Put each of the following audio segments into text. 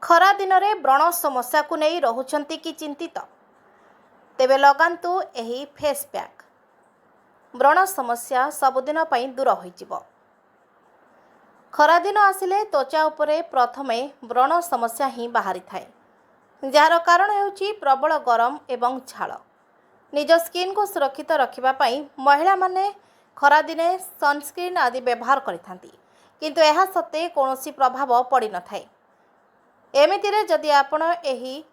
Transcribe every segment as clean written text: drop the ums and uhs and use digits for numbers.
खरा दिन में व्रण समस्या को नहीं रहुचंती कि चिंतित तेबे लगांतु एही फेस पैक। व्रण समस्या सबुदिन पई दूर होइजिबो। खरा दिन आसिले त्वचा उपरे प्रथमे व्रण समस्या ही बाहरी थाए, जार कारण हेउची प्रबल गरम एवं झाल। निज स्किन को सुरक्षित रखिबा पई महिला माने खरा दिने सनस्क्रीन आदि व्यवहार करिथांती, किंतु एहा सत्ते कोनोसी प्रभाव पड़ी न थाए। एमितिरे जदि आपण एही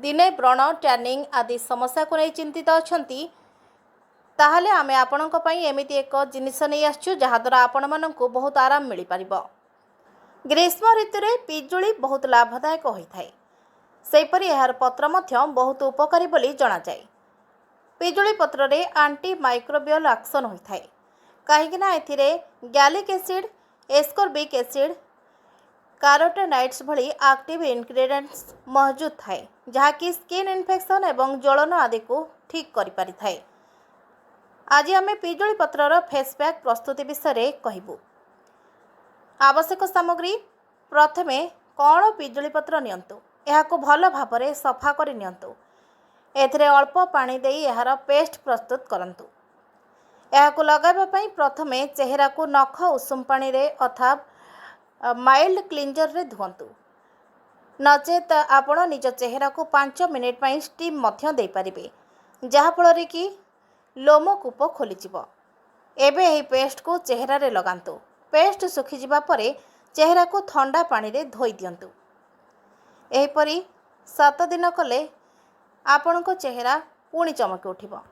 दिने व्रण टैनिंग आदि समस्या को नहीं चिंतित अछंती ताहले आमे आपणक पई एमिति एक जिनिस नहीं आछू जहाद्वारा आपण मानकु बहुत आराम मिल पारिबो। ग्रीष्म ऋतु रे पिजुली बहुत लाभदायक होइथाए, सेपरि एहार पत्र मध्य बहुत उपकारी बोली जणा जाय। पिजुली पत्र रे एंटी माइक्रोबियल एक्शन होइथाए, काहेकिना एथिरे gallic acid, ascorbic acid, carotenoids भली एक्टिव इंग्रेडिएंट्स मौजूद थाए, जहाँकि स्किन इन्फेक्शन एवं ज्वलन आदि को ठीक करि पारि थाए। आज आमे पिजुली पत्रर फेस पैक प्रस्तुति विषय कहबू। आवश्यक सामग्री प्रथमे कौन पिजुली पत्र नियंतु, एहाको भल भाबरे सफा करि नियंतु। एथिरे अल्प पानी देई एहार पेस्ट प्रस्तुत करंतु। एहाको लगाइबा पई प्रथमे चेहरा को नख उषुम पानी रे अर्थात माइल्ड क्लींजर रे धुवंतु। नचेत आपण निज चेहरा को 5 मिनिट पई स्टीम मध्य दे पारिबे, जहा फल कि लोमकूप खोलीजिबो। एबे एही पेस्ट को चेहरा रे लगांतु। पेस्ट सुखी जिबा परे चेहरा को ठंडा पानी रे धोई दियंतु। एहीपरि 7 दिन कले आपणको चेहरा पुणी चमकी उठिबो।